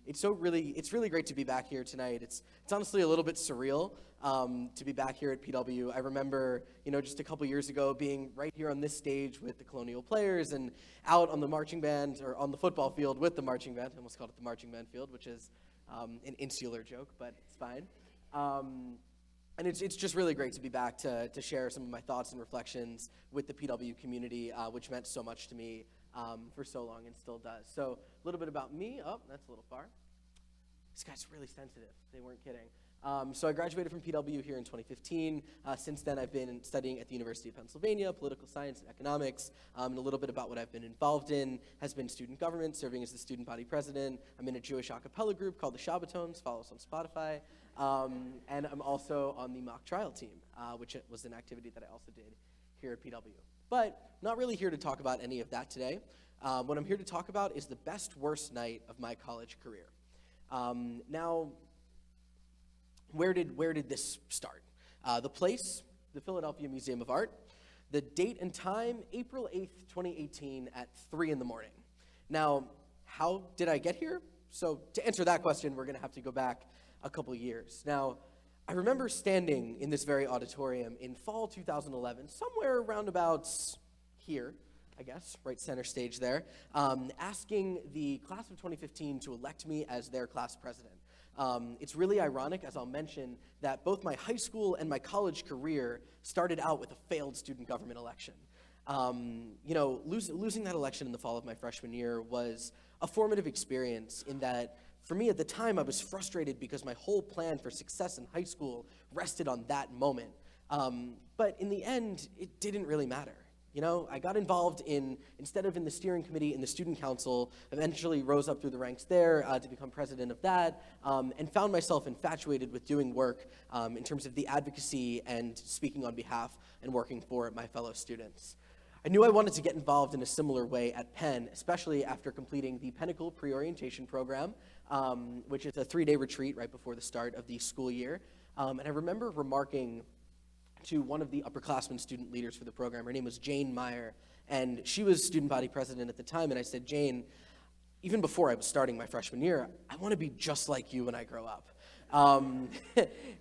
It's really great to be back here tonight. It's honestly a little bit surreal to be back here at PW. I remember, just a couple years ago being right here on this stage with the Colonial players and out on the marching band or on the football field with the marching band. I almost called it the marching band field, which is an insular joke, but it's fine. And it's just really great to be back to share some of my thoughts and reflections with the PW community, which meant so much to me for so long and still does. So a little bit about me. Oh, that's a little far. These guys are really sensitive. They weren't kidding. So I graduated from PW here in 2015. Since then, I've been studying at the University of Pennsylvania, political science and economics, and a little bit about what I've been involved in has been student government, serving as the student body president. I'm in a Jewish a cappella group called the Shabbatones. Follow us on Spotify. And I'm also on the mock trial team, which was an activity that I also did here at PW. But not really here to talk about any of that today. What I'm here to talk about is the best, worst night of my college career. Now, where did this start? The place, the Philadelphia Museum of Art. The date and time, April 8th, 2018 at 3 in the morning. Now, how did I get here? So to answer that question, we're going to have to go back a couple years. Now, I remember standing in this very auditorium in fall 2011, somewhere around about here, I guess, right center stage there, asking the class of 2015 to elect me as their class president. It's really ironic, as I'll mention, that both my high school and my college career started out with a failed student government election. Losing that election in the fall of my freshman year was a formative experience in that, for me at the time, I was frustrated because my whole plan for success in high school rested on that moment. But in the end, it didn't really matter. I got involved instead of in the steering committee, in the student council, eventually rose up through the ranks there to become president of that, and found myself infatuated with doing work in terms of the advocacy and speaking on behalf and working for my fellow students. I knew I wanted to get involved in a similar way at Penn, especially after completing the Pinnacle Pre-Orientation Program, which is a 3-day retreat right before the start of the school year. And I remember remarking to one of the upperclassmen student leaders for the program. Her name was Jane Meyer, and she was student body president at the time. And I said, Jane, even before I was starting my freshman year, I want to be just like you when I grow up.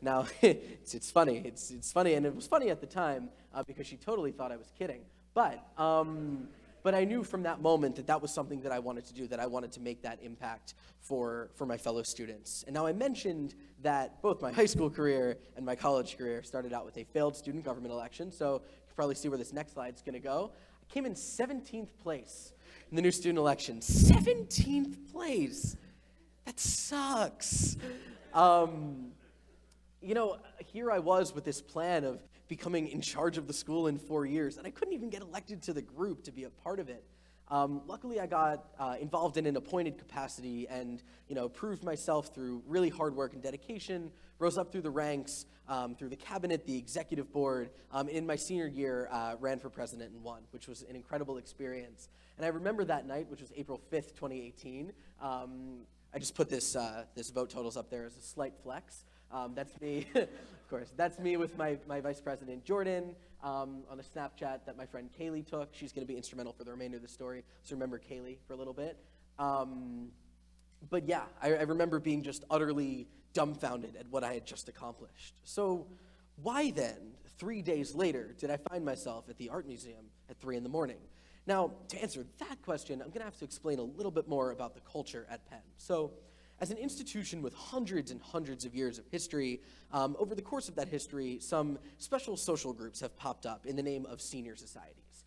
Now, it's funny. It's funny, and it was funny at the time because she totally thought I was kidding. But I knew from that moment that was something that I wanted to do, that I wanted to make that impact for my fellow students. And now I mentioned that both my high school career and my college career started out with a failed student government election, so you can probably see where this next slide's going to go. I came in 17th place in the new student election. 17th place! That sucks! Here I was with this plan of becoming in charge of the school in 4 years, and I couldn't even get elected to the group to be a part of it. Luckily, I got involved in an appointed capacity and, proved myself through really hard work and dedication, rose up through the ranks, through the cabinet, the executive board, and in my senior year, ran for president and won, which was an incredible experience. And I remember that night, which was April 5th, 2018. I just put this vote totals up there as a slight flex. That's me, of course. That's me with my vice president, Jordan, on a Snapchat that my friend Kaylee took. She's going to be instrumental for the remainder of the story, so remember Kaylee for a little bit. But yeah, I remember being just utterly dumbfounded at what I had just accomplished. So why then, 3 days later, did I find myself at the art museum at 3 in the morning? Now, to answer that question, I'm going to have to explain a little bit more about the culture at Penn. So, as an institution with hundreds and hundreds of years of history, over the course of that history, some special social groups have popped up in the name of senior societies.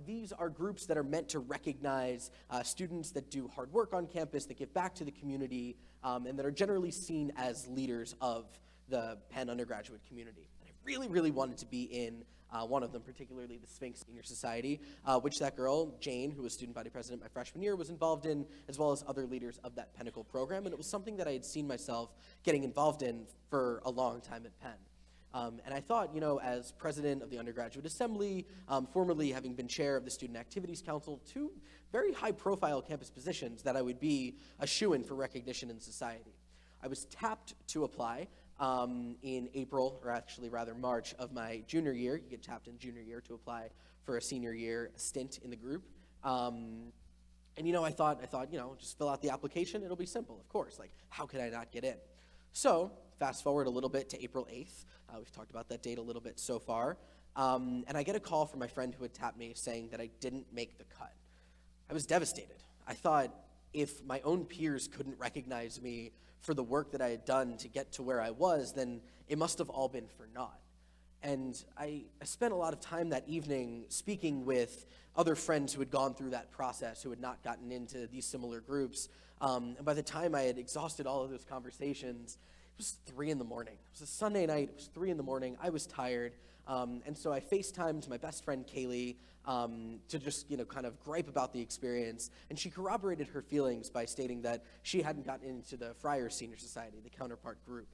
These are groups that are meant to recognize students that do hard work on campus, that give back to the community, and that are generally seen as leaders of the Penn undergraduate community. And I really, really wanted to be in one of them, particularly the Sphinx Senior Society, which that girl, Jane, who was student body president my freshman year, was involved in, as well as other leaders of that Pinnacle program. And it was something that I had seen myself getting involved in for a long time at Penn. And I thought, as president of the undergraduate assembly, formerly having been chair of the Student Activities Council, 2 very high-profile campus positions, that I would be a shoo-in for recognition in society. I was tapped to apply in April, or actually rather March, of my junior year. You get tapped in junior year to apply for a senior year stint in the group. And I thought, just fill out the application, it'll be simple, of course. Like, how could I not get in? So, fast forward a little bit to April 8th. We've talked about that date a little bit so far. And I get a call from my friend who had tapped me saying that I didn't make the cut. I was devastated. I thought, if my own peers couldn't recognize me for the work that I had done to get to where I was, then it must have all been for naught. And I spent a lot of time that evening speaking with other friends who had gone through that process, who had not gotten into these similar groups. And by the time I had exhausted all of those conversations, it was 3 in the morning. It was a Sunday night. It was 3 in the morning. I was tired. And so I FaceTimed my best friend, Kaylee, to just, kind of gripe about the experience. And she corroborated her feelings by stating that she hadn't gotten into the Friars Senior Society, the counterpart group.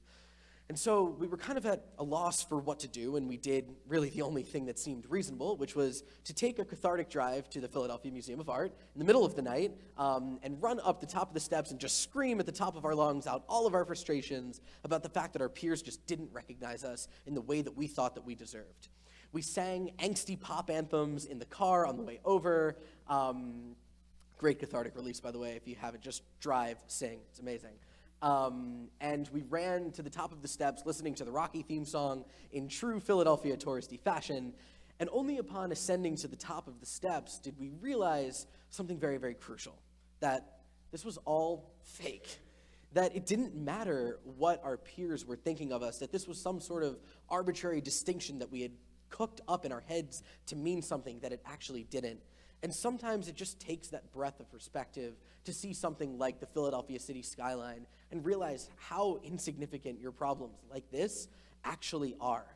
And so we were kind of at a loss for what to do, and we did really the only thing that seemed reasonable, which was to take a cathartic drive to the Philadelphia Museum of Art in the middle of the night and run up the top of the steps and just scream at the top of our lungs out all of our frustrations about the fact that our peers just didn't recognize us in the way that we thought that we deserved. We sang angsty pop anthems in the car on the way over. Great cathartic release, by the way. If you haven't, just drive, sing. It's amazing. And we ran to the top of the steps listening to the Rocky theme song in true Philadelphia touristy fashion. And only upon ascending to the top of the steps did we realize something very, very crucial, that this was all fake. That it didn't matter what our peers were thinking of us, that this was some sort of arbitrary distinction that we had cooked up in our heads to mean something that it actually didn't. And sometimes it just takes that breadth of perspective to see something like the Philadelphia city skyline and realize how insignificant your problems like this actually are,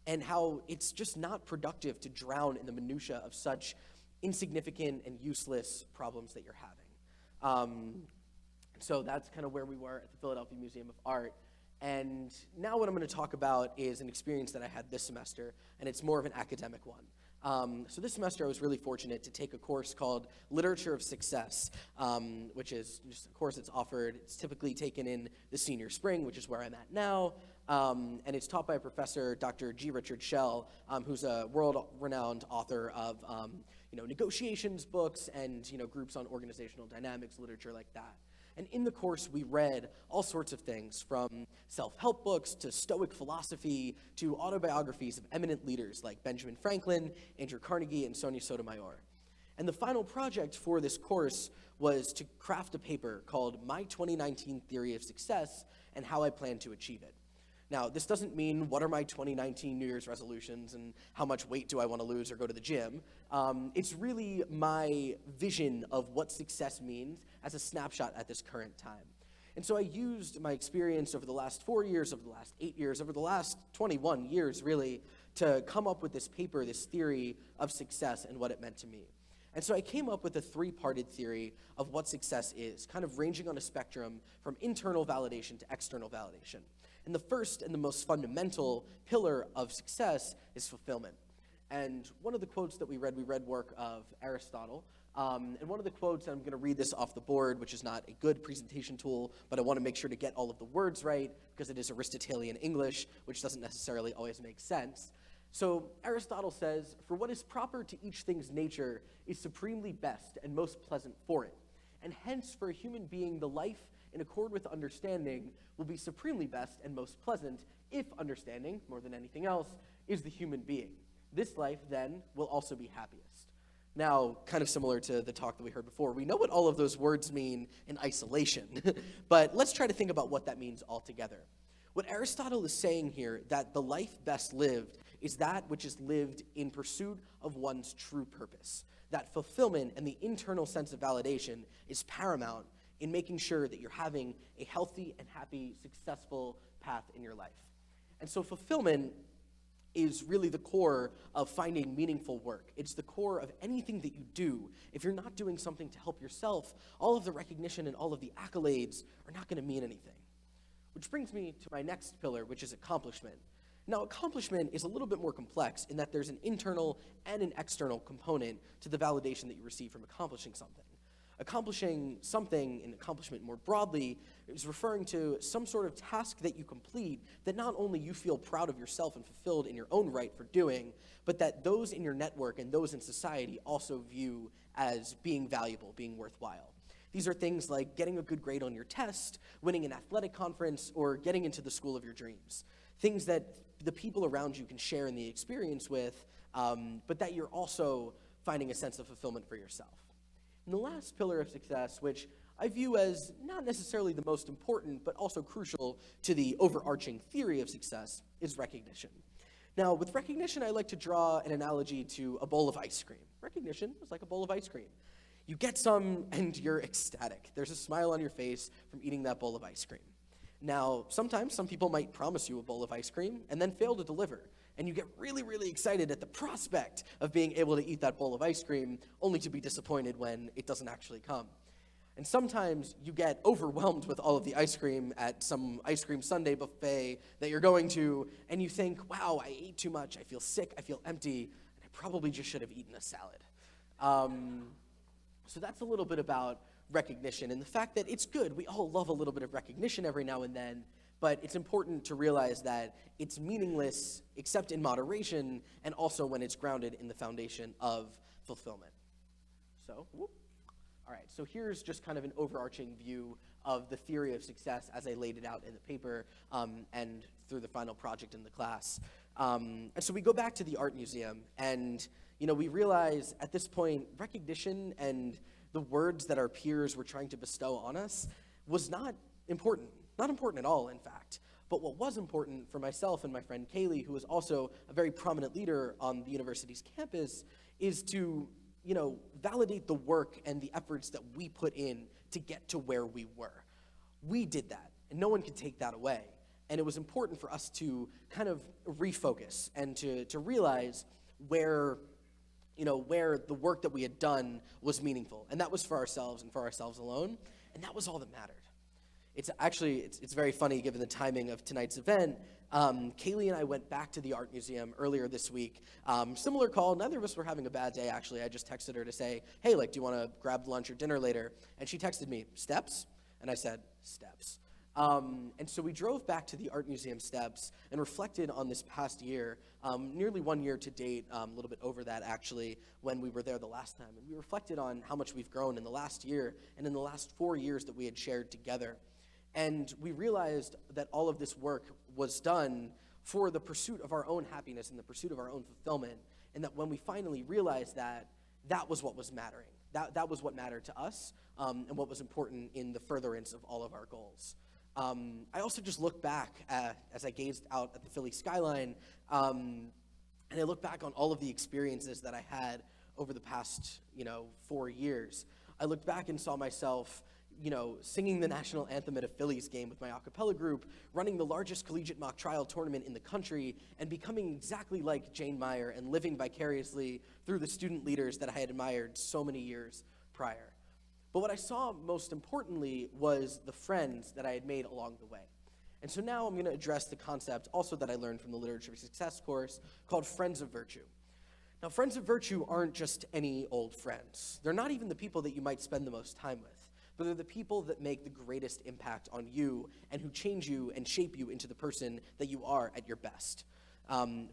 and how it's just not productive to drown in the minutia of such insignificant and useless problems that you're having. So that's kind of where we were at the Philadelphia Museum of Art. And now what I'm going to talk about is an experience that I had this semester, and it's more of an academic one. So this semester I was really fortunate to take a course called Literature of Success, which is just a course that's offered. It's typically taken in the senior spring, which is where I'm at now, and it's taught by a professor, Dr. G. Richard Schell, who's a world-renowned author of negotiations books and groups on organizational dynamics, literature like that. And in the course, we read all sorts of things, from self-help books to Stoic philosophy to autobiographies of eminent leaders like Benjamin Franklin, Andrew Carnegie, and Sonia Sotomayor. And the final project for this course was to craft a paper called My 2019 Theory of Success and How I Plan to Achieve It. Now, this doesn't mean what are my 2019 New Year's resolutions and how much weight do I want to lose or go to the gym. It's really my vision of what success means as a snapshot at this current time. And so I used my experience over the last 4 years, over the last 8 years, over the last 21 years, really, to come up with this paper, this theory of success and what it meant to me. And so I came up with a 3-parted theory of what success is, kind of ranging on a spectrum from internal validation to external validation. And the first and the most fundamental pillar of success is fulfillment. And one of the quotes that we read work of Aristotle. And one of the quotes, and I'm going to read this off the board, which is not a good presentation tool, but I want to make sure to get all of the words right because it is Aristotelian English, which doesn't necessarily always make sense. So Aristotle says, "For what is proper to each thing's nature is supremely best and most pleasant for it. And hence for a human being the life in accord with understanding will be supremely best and most pleasant if understanding, more than anything else, is the human being. This life, then, will also be happiest." Now, kind of similar to the talk that we heard before, we know what all of those words mean in isolation, but let's try to think about what that means altogether. What Aristotle is saying here, that the life best lived is that which is lived in pursuit of one's true purpose. That fulfillment and the internal sense of validation is paramount in making sure that you're having a healthy and happy, successful path in your life. And so fulfillment is really the core of finding meaningful work. It's the core of anything that you do. If you're not doing something to help yourself, all of the recognition and all of the accolades are not going to mean anything. Which brings me to my next pillar, which is accomplishment. Now, accomplishment is a little bit more complex in that there's an internal and an external component to the validation that you receive from accomplishing something. Accomplishing something, and accomplishment more broadly, is referring to some sort of task that you complete that not only you feel proud of yourself and fulfilled in your own right for doing, but that those in your network and those in society also view as being valuable, being worthwhile. These are things like getting a good grade on your test, winning an athletic conference, or getting into the school of your dreams. Things that the people around you can share in the experience with, but that you're also finding a sense of fulfillment for yourself. And the last pillar of success, which I view as not necessarily the most important, but also crucial to the overarching theory of success, is recognition. Now, with recognition, I like to draw an analogy to a bowl of ice cream. Recognition is like a bowl of ice cream. You get some and you're ecstatic. There's a smile on your face from eating that bowl of ice cream. Now, sometimes some people might promise you a bowl of ice cream and then fail to deliver. And you get really, really excited at the prospect of being able to eat that bowl of ice cream, only to be disappointed when it doesn't actually come. And sometimes you get overwhelmed with all of the ice cream at some ice cream sundae buffet that you're going to, and you think, wow, I ate too much, I feel sick, I feel empty, and I probably just should have eaten a salad. So that's a little bit about recognition, and the fact that it's good. We all love a little bit of recognition every now and then, but it's important to realize that it's meaningless except in moderation, and also when it's grounded in the foundation of fulfillment. So, all right, so here's just kind of an overarching view of the theory of success as I laid it out in the paper and through the final project in the class. And so we go back to the art museum, and we realize at this point recognition and the words that our peers were trying to bestow on us was not important at all, in fact. But what was important for myself and my friend Kaylee, who was also a very prominent leader on the university's campus, is to validate the work and the efforts that we put in to get to where we were. We did that, and no one could take that away. And it was important for us to kind of refocus and to realize where the work that we had done was meaningful. And that was for ourselves and for ourselves alone. And that was all that mattered. It's very funny given the timing of tonight's event. Kaylee and I went back to the art museum earlier this week. Similar call. Neither of us were having a bad day, actually. I just texted her to say, hey, do you want to grab lunch or dinner later? And she texted me, steps? And I said, steps. And so we drove back to the art museum steps and reflected on this past year, nearly 1 year to date, a little bit over that actually, when we were there the last time. And we reflected on how much we've grown in the last year and in the last 4 years that we had shared together. And we realized that all of this work was done for the pursuit of our own happiness and the pursuit of our own fulfillment, and that when we finally realized that was what was mattering. That was what mattered to us, and what was important in the furtherance of all of our goals. I also just looked back as I gazed out at the Philly skyline, and I looked back on all of the experiences that I had over the past 4 years. I looked back and saw myself singing the national anthem at a Phillies game with my a cappella group, running the largest collegiate mock trial tournament in the country, and becoming exactly like Jane Meyer and living vicariously through the student leaders that I had admired so many years prior. But what I saw most importantly was the friends that I had made along the way. And so now I'm going to address the concept also that I learned from the Literature of Success course called Friends of Virtue. Now, friends of virtue aren't just any old friends. They're not even the people that you might spend the most time with, but they're the people that make the greatest impact on you and who change you and shape you into the person that you are at your best.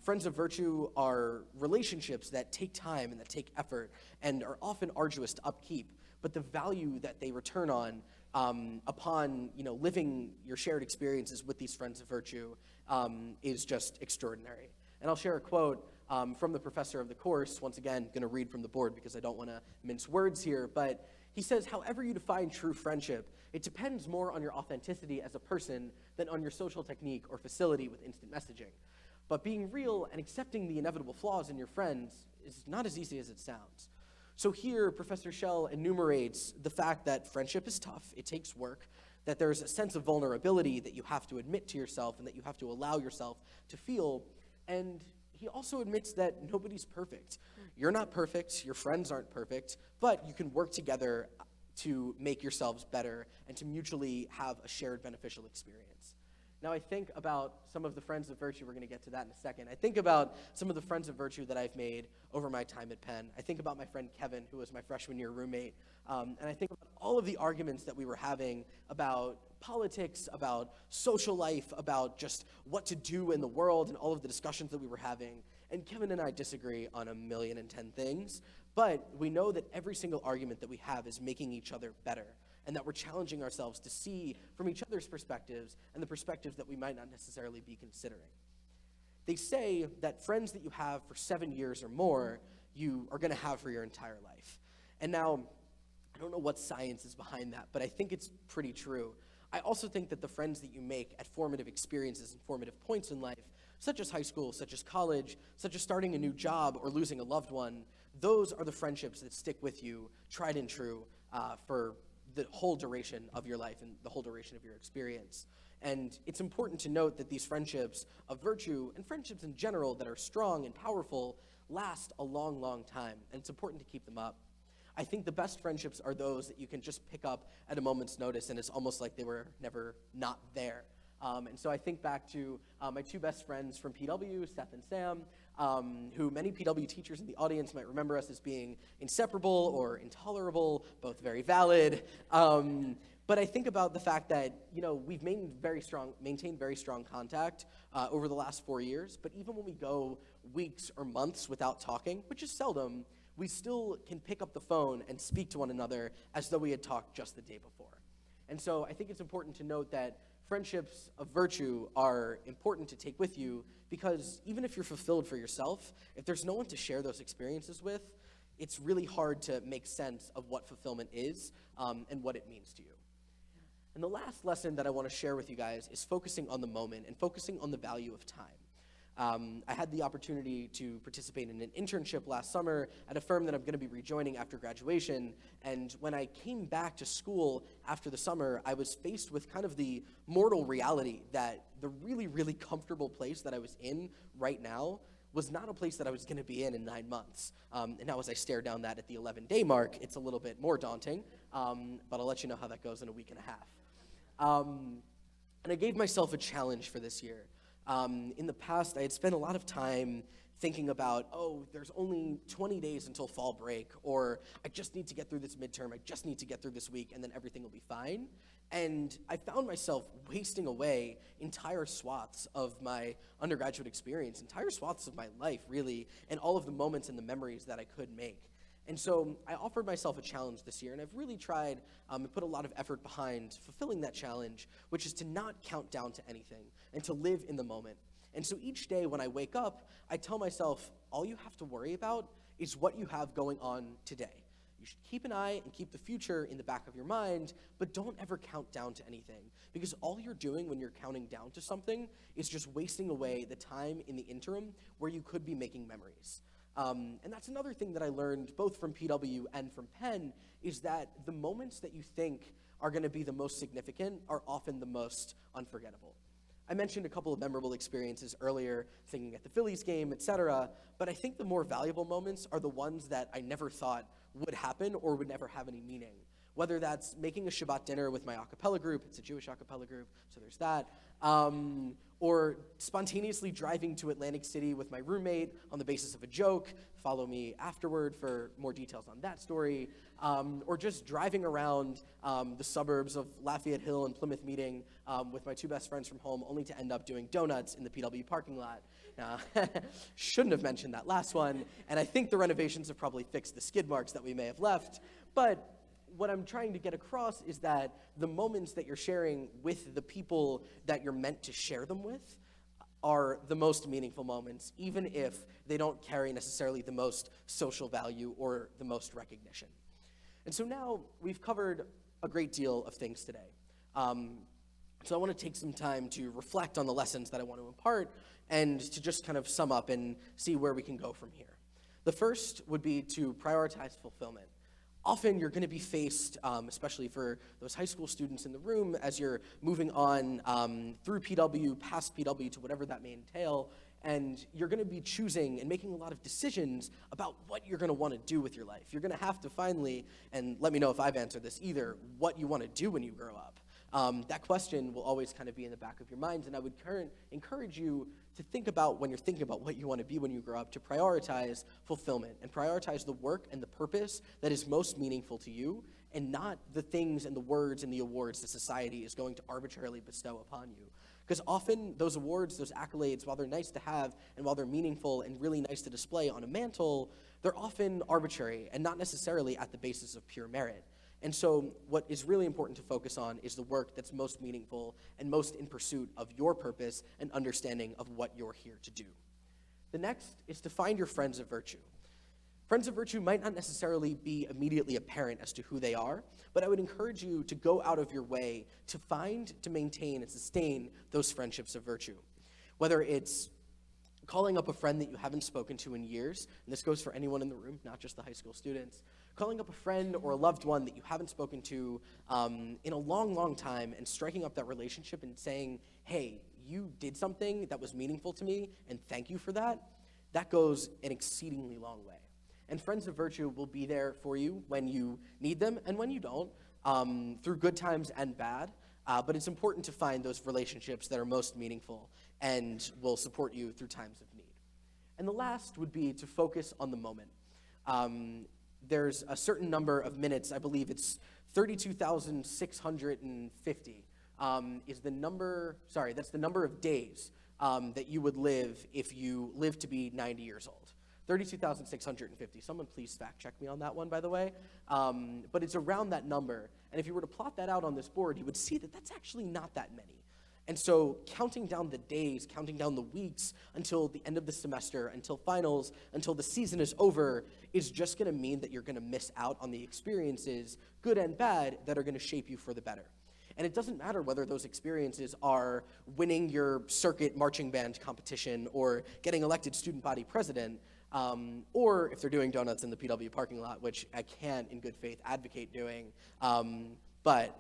Friends of virtue are relationships that take time and that take effort and are often arduous to upkeep, but the value that they return on upon living your shared experiences with these friends of virtue is just extraordinary. And I'll share a quote from the professor of the course. Once again, going to read from the board because I don't want to mince words here, but he says, however you define true friendship, it depends more on your authenticity as a person than on your social technique or facility with instant messaging. But being real and accepting the inevitable flaws in your friends is not as easy as it sounds. So here, Professor Schell enumerates the fact that friendship is tough, it takes work, that there's a sense of vulnerability that you have to admit to yourself and that you have to allow yourself to feel, and he also admits that nobody's perfect. You're not perfect, your friends aren't perfect, but you can work together to make yourselves better and to mutually have a shared beneficial experience. Now I think about some of the friends of virtue, we're going to get to that in a second. I think about some of the friends of virtue that I've made over my time at Penn. I think about my friend Kevin, who was my freshman year roommate, and I think about all of the arguments that we were having about politics, about social life, about just what to do in the world, and all of the discussions that we were having. And Kevin and I disagree on 1,000,010 things, but we know that every single argument that we have is making each other better, and that we're challenging ourselves to see from each other's perspectives and the perspectives that we might not necessarily be considering. They say that friends that you have for 7 years or more, you are going to have for your entire life. And now, I don't know what science is behind that, but I think it's pretty true. I also think that the friends that you make at formative experiences and formative points in life, such as high school, such as college, such as starting a new job or losing a loved one, those are the friendships that stick with you, tried and true, for the whole duration of your life and the whole duration of your experience. And it's important to note that these friendships of virtue and friendships in general that are strong and powerful last a long, long time, and it's important to keep them up. I think the best friendships are those that you can just pick up at a moment's notice, and it's almost like they were never not there. And so I think back to my two best friends from PW, Seth and Sam, who many PW teachers in the audience might remember us as being inseparable or intolerable, both very valid. But I think about the fact that, we've maintained very strong contact over the last 4 years, but even when we go weeks or months without talking, which is seldom, we still can pick up the phone and speak to one another as though we had talked just the day before. And so I think it's important to note that friendships of virtue are important to take with you, because even if you're fulfilled for yourself, if there's no one to share those experiences with, it's really hard to make sense of what fulfillment is and what it means to you. And the last lesson that I want to share with you guys is focusing on the moment and focusing on the value of time. I had the opportunity to participate in an internship last summer at a firm that I'm going to be rejoining after graduation, and when I came back to school after the summer, I was faced with kind of the mortal reality that the really, really comfortable place that I was in right now was not a place that I was going to be in 9 months. And now as I stare down that at the 11-day mark, it's a little bit more daunting, but I'll let you know how that goes in a week and a half. And I gave myself a challenge for this year. In the past, I had spent a lot of time thinking about, there's only 20 days until fall break, or I just need to get through this midterm, I just need to get through this week, and then everything will be fine. And I found myself wasting away entire swaths of my undergraduate experience, entire swaths of my life, really, and all of the moments and the memories that I could make. And so I offered myself a challenge this year, and I've really tried and put a lot of effort behind fulfilling that challenge, which is to not count down to anything and to live in the moment. And so each day when I wake up, I tell myself, all you have to worry about is what you have going on today. You should keep an eye and keep the future in the back of your mind, but don't ever count down to anything, because all you're doing when you're counting down to something is just wasting away the time in the interim where you could be making memories. And that's another thing that I learned both from PW and from Penn, is that the moments that you think are going to be the most significant are often the most unforgettable. I mentioned a couple of memorable experiences earlier, singing at the Phillies game, etc., but I think the more valuable moments are the ones that I never thought would happen or would never have any meaning. Whether that's making a Shabbat dinner with my a cappella group, it's a Jewish a cappella group, so there's that, or spontaneously driving to Atlantic City with my roommate on the basis of a joke. Follow me afterward for more details on that story, or just driving around the suburbs of Lafayette Hill and Plymouth Meeting with my two best friends from home, only to end up doing donuts in the PW parking lot. Shouldn't have mentioned that last one, and I think the renovations have probably fixed the skid marks that we may have left, but what I'm trying to get across is that the moments that you're sharing with the people that you're meant to share them with are the most meaningful moments, even if they don't carry necessarily the most social value or the most recognition. And so now we've covered a great deal of things today. So I want to take some time to reflect on the lessons that I want to impart and to just kind of sum up and see where we can go from here. The first would be to prioritize fulfillment. Often you're going to be faced, especially for those high school students in the room, as you're moving on through PW, past PW, to whatever that may entail, and you're going to be choosing and making a lot of decisions about what you're going to want to do with your life. You're going to have to finally, and let me know if I've answered this either, what you want to do when you grow up. that question will always kind of be in the back of your minds, and I would encourage you to think about, when you're thinking about what you want to be when you grow up, to prioritize fulfillment and prioritize the work and the purpose that is most meaningful to you, and not the things and the words and the awards that society is going to arbitrarily bestow upon you. Because often those awards, those accolades, while they're nice to have and while they're meaningful and really nice to display on a mantle, they're often arbitrary and not necessarily at the basis of pure merit. And so what is really important to focus on is the work that's most meaningful and most in pursuit of your purpose and understanding of what you're here to do. The next is to find your friends of virtue. Friends of virtue might not necessarily be immediately apparent as to who they are, but I would encourage you to go out of your way to find, to maintain, and sustain those friendships of virtue. Whether it's calling up a friend that you haven't spoken to in years, and this goes for anyone in the room, not just the high school students, calling up a friend or a loved one that you haven't spoken to in a long, long time and striking up that relationship and saying, hey, you did something that was meaningful to me, and thank you for that, that goes an exceedingly long way. And friends of virtue will be there for you when you need them and when you don't, through good times and bad. But it's important to find those relationships that are most meaningful and will support you through times of need. And the last would be to focus on the moment. There's a certain number of minutes, I believe it's 32,650 is the number, that's the number of days that you would live if you lived to be 90 years old. 32,650. Someone please fact check me on that one, by the way. But it's around that number. And if you were to plot that out on this board, you would see that that's actually not that many. And so counting down the days, counting down the weeks until the end of the semester, until finals, until the season is over, is just going to mean that you're going to miss out on the experiences, good and bad, that are going to shape you for the better. And it doesn't matter whether those experiences are winning your circuit marching band competition or getting elected student body president, or if they're doing donuts in the PW parking lot, which I can't in good faith advocate doing, but,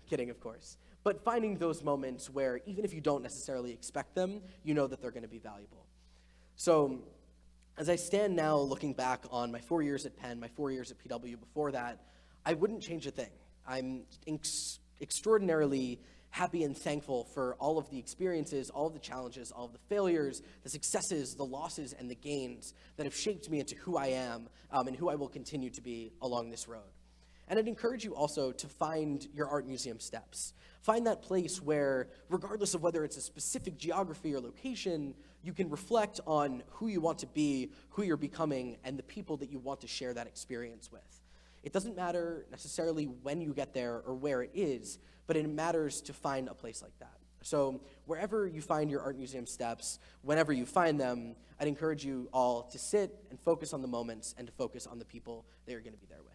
kidding, of course. But finding those moments where, even if you don't necessarily expect them, you know that they're going to be valuable. So, as I stand now looking back on my 4 years at Penn, my 4 years at PW before that, I wouldn't change a thing. I'm extraordinarily happy and thankful for all of the experiences, all of the challenges, all of the failures, the successes, the losses, and the gains that have shaped me into who I am and who I will continue to be along this road. And I'd encourage you also to find your art museum steps. Find that place where, regardless of whether it's a specific geography or location, you can reflect on who you want to be, who you're becoming, and the people that you want to share that experience with. It doesn't matter necessarily when you get there or where it is, but it matters to find a place like that. So wherever you find your art museum steps, whenever you find them, I'd encourage you all to sit and focus on the moments and to focus on the people that you're going to be there with.